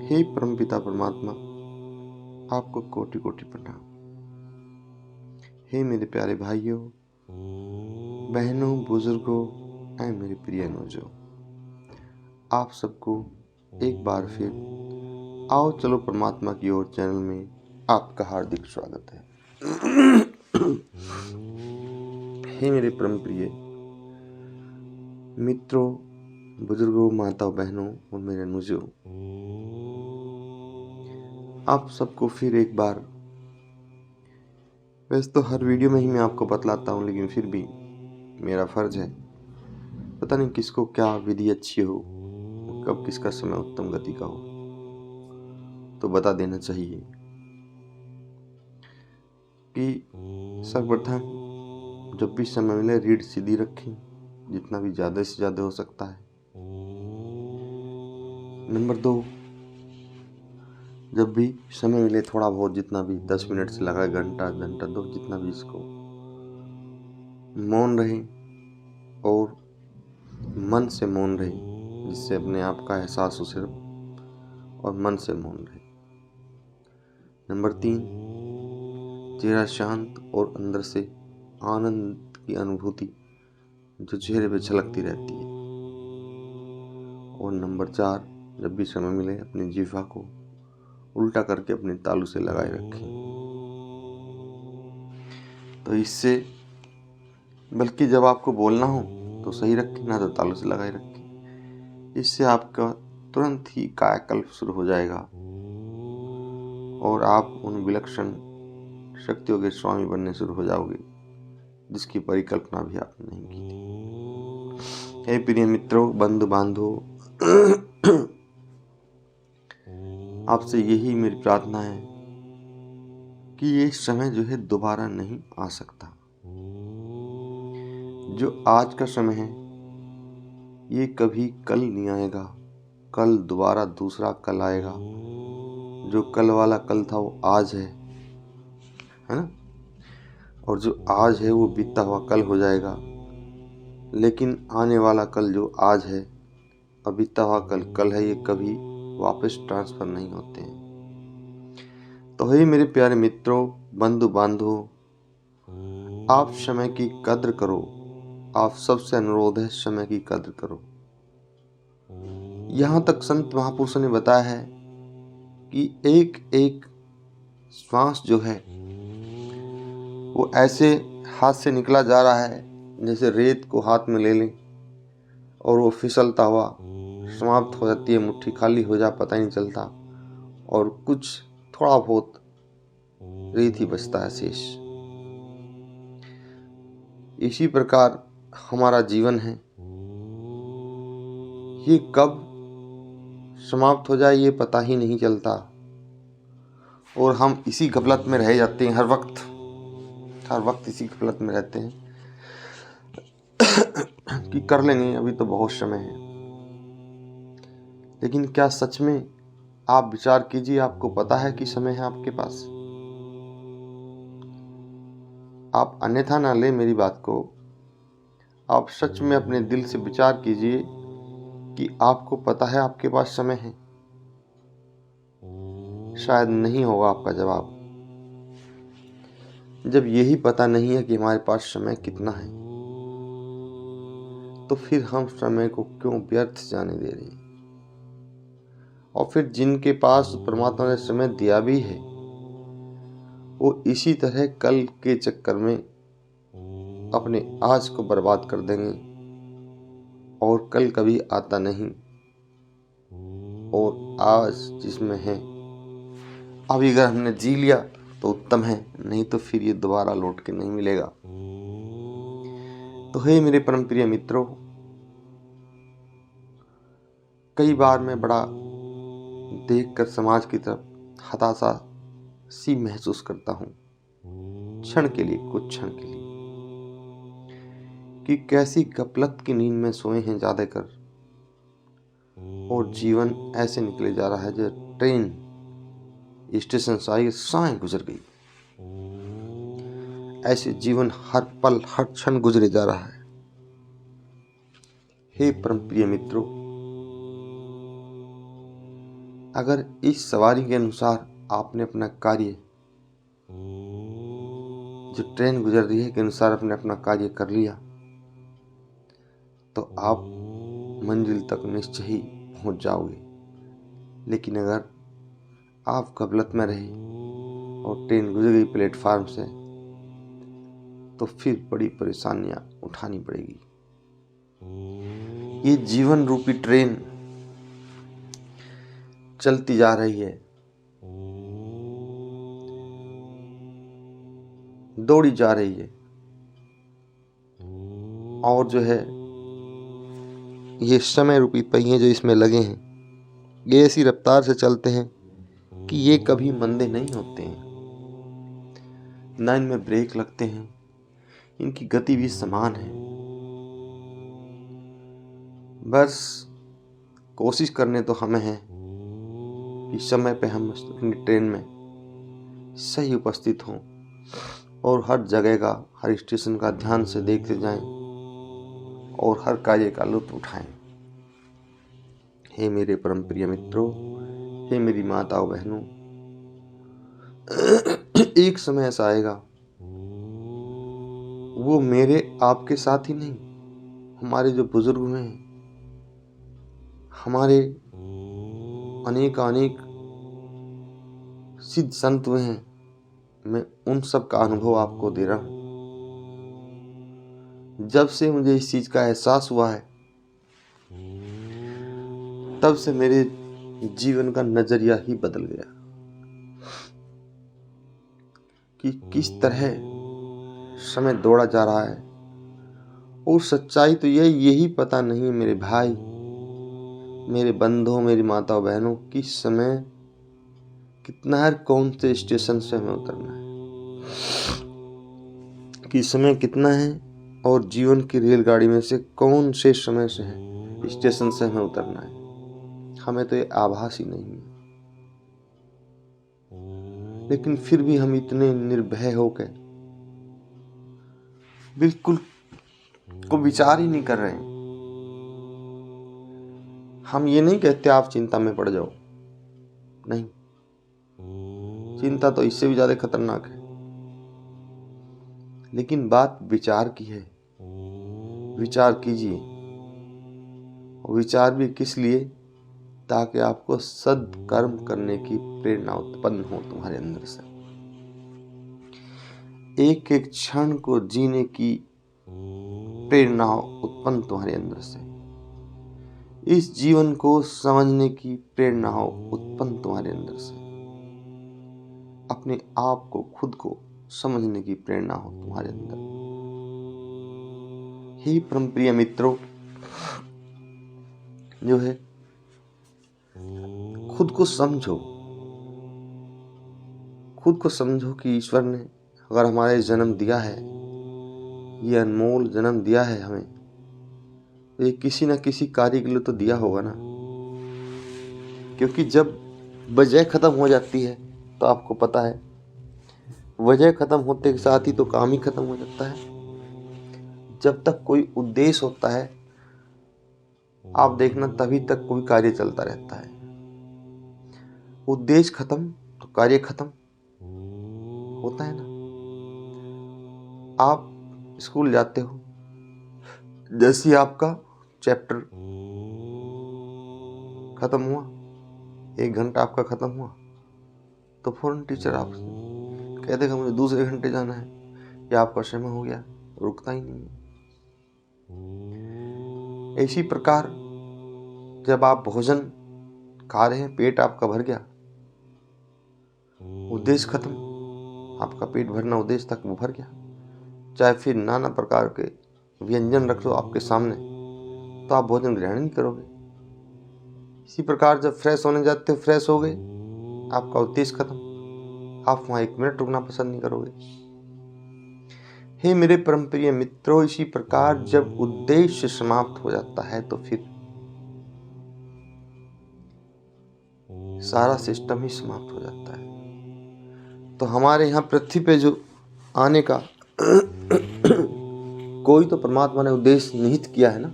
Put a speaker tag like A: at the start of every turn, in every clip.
A: हे परमपिता परमात्मा, आपको कोटि कोटि प्रणाम। हे मेरे प्यारे भाइयों, बहनों, बुजुर्गों एवं मेरे प्रिय अनुजों, आप सबको एक बार फिर आओ चलो परमात्मा की ओर चैनल में आपका हार्दिक स्वागत है। हे मेरे परम प्रिय मित्रों, बुजुर्गों, माताओं, बहनों और मेरे अनुजों, आप सबको फिर एक बार, वैसे तो हर वीडियो में ही मैं आपको बतलाता हूँ, लेकिन फिर भी मेरा फर्ज है, पता नहीं किसको क्या विधि अच्छी हो, कब किसका समय उत्तम गति का हो, तो बता देना चाहिए कि सर्वप्रथम जब भी समय मिले रीढ़ सीधी रखें, जितना भी ज़्यादा से ज़्यादा हो सकता है। नंबर 2, जब भी समय मिले थोड़ा बहुत, जितना भी 10 मिनट से लगा घंटा 2, जितना भी, इसको मौन रहे और मन से मौन रहे, जिससे अपने आप का एहसास हो सिर्फ, और मन से मौन रहे। नंबर 3, चेहरा शांत और अंदर से आनंद की अनुभूति जो चेहरे पे झलकती रहती है। और नंबर 4, जब भी समय मिले अपनी जीवा को उल्टा करके अपने तालू से लगाए रखें। तो इससे, बल्कि जब आपको बोलना हो तो सही रखें, ना तो तालू से लगाए रखें। इससे आपका तुरंत ही कायाकल्प शुरू हो जाएगा और आप उन विलक्षण शक्तियों के स्वामी बनने शुरू हो जाओगे जिसकी परिकल्पना भी आपने नहीं की थी। हे प्रिय मित्रों, बंधु बांधवों, आपसे यही मेरी प्रार्थना है कि ये समय जो है दोबारा नहीं आ सकता। जो आज का समय है ये कभी कल नहीं आएगा। कल दोबारा दूसरा कल आएगा। जो कल वाला कल था वो आज है ना? और जो आज है वो बीता हुआ कल हो जाएगा। लेकिन आने वाला कल जो आज है और बीता हुआ कल है, ये कभी वापस ट्रांसफर नहीं होते हैं। तो हे मेरे प्यारे मित्रों, बंधु बांधवों, आप समय की कद्र करो। आप सबसे अनुरोध है, समय की कद्र करो। यहाँ तक संत महापुरुषों ने बताया है कि एक एक श्वास जो है वो ऐसे हाथ से निकला जा रहा है जैसे रेत को हाथ में ले लें और वो फिसलता हुआ समाप्त हो जाती है, मुट्ठी खाली हो जा, पता ही नहीं चलता, और कुछ थोड़ा बहुत रेत ही बचता है शेष। इसी प्रकार हमारा जीवन है, ये कब समाप्त हो जाए ये पता ही नहीं चलता और हम इसी गफलत में रह जाते हैं। हर वक्त इसी गफलत में रहते हैं कि कर लेंगे, अभी तो बहुत समय है। लेकिन क्या सच में, आप विचार कीजिए, आपको पता है कि समय है आपके पास? आप अन्यथा ना ले मेरी बात को, आप सच में अपने दिल से विचार कीजिए कि आपको पता है आपके पास समय है? शायद नहीं होगा आपका जवाब। जब यही पता नहीं है कि हमारे पास समय कितना है, तो फिर हम समय को क्यों व्यर्थ जाने दे रहे हैं? और फिर जिनके पास परमात्मा ने समय दिया भी है, वो इसी तरह कल के चक्कर में अपने आज को बर्बाद कर देंगे और कल कभी आता नहीं। और आज जिसमें है, अभी अगर हमने जी लिया तो उत्तम है, नहीं तो फिर ये दोबारा लौट के नहीं मिलेगा। तो हे मेरे परम प्रिय मित्रों, कई बार मैं बड़ा देखकर समाज की तरफ हताशा सी महसूस करता हूँ, क्षण के लिए, कुछ क्षण के लिए, कि कैसी गफलत की नींद में सोए हैं ज्यादातर, और जीवन ऐसे निकले जा रहा है जैसे ट्रेन स्टेशन से आई, साएं गुजर गई। ऐसे जीवन हर पल हर क्षण गुजरे जा रहा है। हे परम प्रिय मित्रों, अगर इस सवारी के अनुसार आपने अपना कार्य, जो ट्रेन गुजर रही है के अनुसार आपने अपना कार्य कर लिया, तो आप मंजिल तक निश्चय ही पहुंच जाओगे। लेकिन अगर आप गफलत में रहे और ट्रेन गुजर गई प्लेटफार्म से, तो फिर बड़ी परेशानियां उठानी पड़ेगी। ये जीवन रूपी ट्रेन चलती जा रही है, दौड़ी जा रही है, और जो है ये समय रूपी पहिए जो इसमें लगे हैं, ये ऐसी रफ्तार से चलते हैं कि ये कभी मंदे नहीं होते हैं, ना इनमें ब्रेक लगते हैं, इनकी गति भी समान है। बस कोशिश करने तो हमें है कि समय पे हम अपनी ट्रेन में सही उपस्थित हों और हर जगह का, हर स्टेशन का ध्यान से देखते जाएं और हर कार्य का लुत्फ उठाएं। हे मेरे परम प्रिय मित्रों, हे मेरी माताओं बहनों, एक समय ऐसा आएगा, वो मेरे आपके साथ ही नहीं, हमारे जो बुजुर्ग हुए हैं, हमारे अनेक सिद्ध संत हुए हैं, मैं उन सब का अनुभव आपको दे रहा हूं। जब से मुझे इस चीज का एहसास हुआ है, तब से मेरे जीवन का नजरिया ही बदल गया कि किस तरह समय दौड़ा जा रहा है। और सच्चाई तो यही पता नहीं मेरे भाई, मेरे बंधुओं, मेरी माताओं बहनों, किस समय कितना है, कौन से स्टेशन से हमें उतरना है, किस समय कितना है, और जीवन की रेलगाड़ी में से कौन से समय से है, स्टेशन से हमें उतरना है, हमें तो ये आभास ही नहीं है। लेकिन फिर भी हम इतने निर्भय होकर बिल्कुल को विचार ही नहीं कर रहे हैं। हम ये नहीं कहते आप चिंता में पड़ जाओ, नहीं, चिंता तो इससे भी ज्यादा खतरनाक है। लेकिन बात विचार की है, विचार कीजिए, विचार भी किस लिए, ताकि आपको सद्कर्म करने की प्रेरणा उत्पन्न हो तुम्हारे अंदर से, एक एक क्षण को जीने की प्रेरणा उत्पन्न तुम्हारे अंदर से, इस जीवन को समझने की प्रेरणा हो उत्पन्न तुम्हारे अंदर से, अपने आप को, खुद को समझने की प्रेरणा हो तुम्हारे अंदर। हे परम प्रिय मित्रों, जो है खुद को समझो, खुद को समझो कि ईश्वर ने अगर हमारे जन्म दिया है, ये अनमोल जन्म दिया है हमें, तो ये किसी न किसी कार्य के लिए तो दिया होगा ना। क्योंकि जब वजह खत्म हो जाती है, तो आपको पता है वजह खत्म होते के साथ ही तो काम ही खत्म हो जाता है। जब तक कोई उद्देश्य होता है, आप देखना, तभी तक कोई कार्य चलता रहता है। उद्देश्य खत्म तो कार्य खत्म होता है ना। आप स्कूल जाते हो, जैसे आपका चैप्टर खत्म हुआ, 1 घंटा आपका खत्म हुआ, तो फौरन टीचर आपसे कह देगा मुझे दूसरे घंटे जाना है, या आपका समय हो गया, रुकता ही नहीं है। इसी प्रकार जब आप भोजन खा रहे हैं, पेट आपका भर गया, उद्देश्य खत्म, आपका पेट भरना उद्देश्य तक वो भर गया, चाहे फिर नाना प्रकार के व्यंजन रख लो आपके सामने, तो आप भोजन ग्रहण नहीं करोगे। इसी प्रकार जब फ्रेश होने जाते हो, फ्रेश हो गए, आपका उद्देश्य खत्म, आप वहां 1 मिनट रुकना पसंद नहीं करोगे। हे मेरे परम प्रिय मित्रों, इसी प्रकार जब उद्देश्य समाप्त हो जाता है, तो फिर सारा सिस्टम ही समाप्त हो जाता है। तो हमारे यहाँ पृथ्वी पे जो आने का कोई तो परमात्मा ने उद्देश्य निहित किया है ना।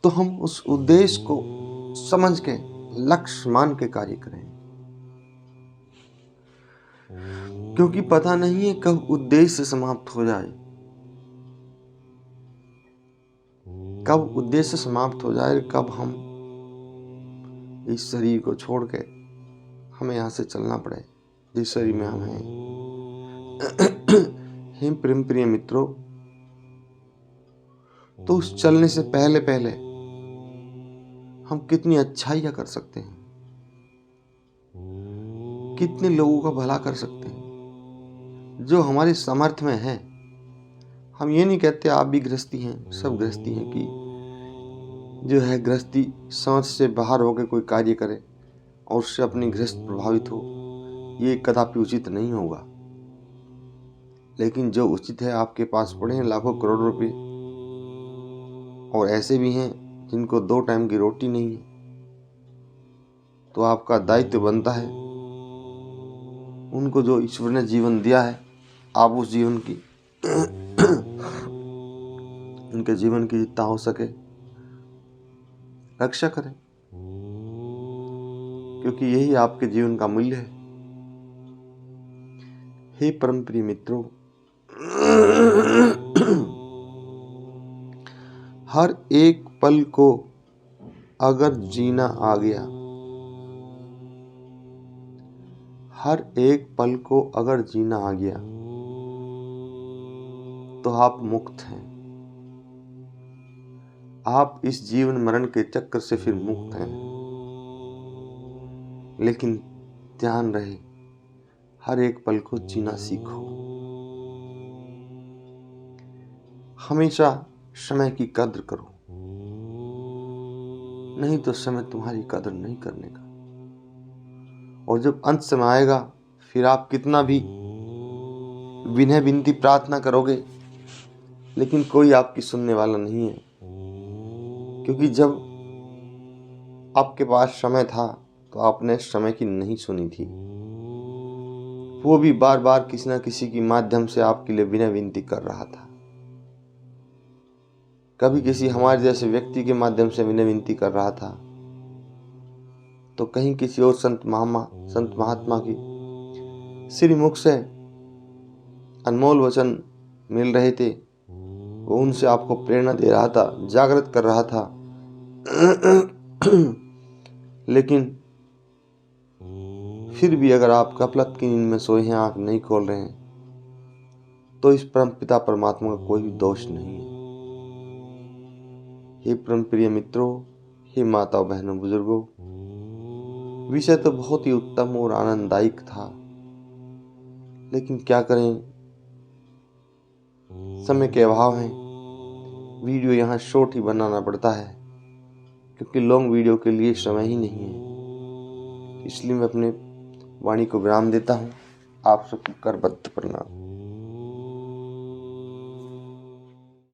A: तो हम उस उद्देश्य को समझ के लक्ष्य मान के कार्य करें, क्योंकि पता नहीं है कब उद्देश्य समाप्त हो जाए, कब उद्देश्य समाप्त हो जाए, कब हम इस शरीर को छोड़ के हमें यहाँ से चलना पड़े जिस शरीर में हम हैं। हे प्रेम प्रिय मित्रों, तो उस चलने से पहले पहले हम कितनी अच्छाइयाँ कर सकते हैं, कितने लोगों का भला कर सकते हैं जो हमारे सामर्थ्य में है। हम ये नहीं कहते आप भी गृहस्थी हैं, सब गृहस्थी हैं, कि जो है गृहस्थी समझ से बाहर होकर कोई कार्य करे और उससे अपनी गृहस्थ प्रभावित हो, ये कदापि उचित नहीं होगा। लेकिन जो उचित है, आपके पास पड़े हैं लाखों करोड़ों रुपए, और ऐसे भी हैं जिनको 2 टाइम की रोटी नहीं है, तो आपका दायित्व बनता है उनको जो ईश्वर ने जीवन दिया है, आप उस जीवन की उनके जीवन की जितना हो सके रक्षा करें, क्योंकि यही आपके जीवन का मूल्य है। हे परम प्रिय मित्रों, हर एक पल को अगर जीना आ गया, हर एक पल को अगर जीना आ गया तो आप मुक्त हैं। आप इस जीवन मरण के चक्कर से फिर मुक्त हैं। लेकिन ध्यान रहे, हर एक पल को जीना सीखो। हमेशा समय की कद्र करो, नहीं तो समय तुम्हारी कद्र नहीं करने का। और जब अंत समय आएगा, फिर आप कितना भी विनय विनती प्रार्थना करोगे, लेकिन कोई आपकी सुनने वाला नहीं है, क्योंकि जब आपके पास समय था तो आपने समय की नहीं सुनी थी। वो भी बार बार किसी न किसी के माध्यम से आपके लिए विनय विनती कर रहा था। कभी किसी हमारे जैसे व्यक्ति के माध्यम से विनय विनती कर रहा था, तो कहीं किसी और संत महात्मा की श्रीमुख से अनमोल वचन मिल रहे थे, वो उनसे आपको प्रेरणा दे रहा था, जागृत कर रहा था। लेकिन फिर भी अगर आप गफलत की नींद में सोए हैं, आंख नहीं खोल रहे हैं, तो इस परम पिता परमात्मा का कोई भी दोष नहीं है। हे परम प्रिय मित्रों, हे माताओं बहनों बुजुर्गों, विषय तो बहुत ही उत्तम और आनंददायक था, लेकिन क्या करें, समय के अभाव है, वीडियो यहाँ शॉर्ट ही बनाना पड़ता है, क्योंकि लॉन्ग वीडियो के लिए समय ही नहीं है। इसलिए मैं अपने वाणी को विराम देता हूँ। आप सबको करबद्ध प्रणाम।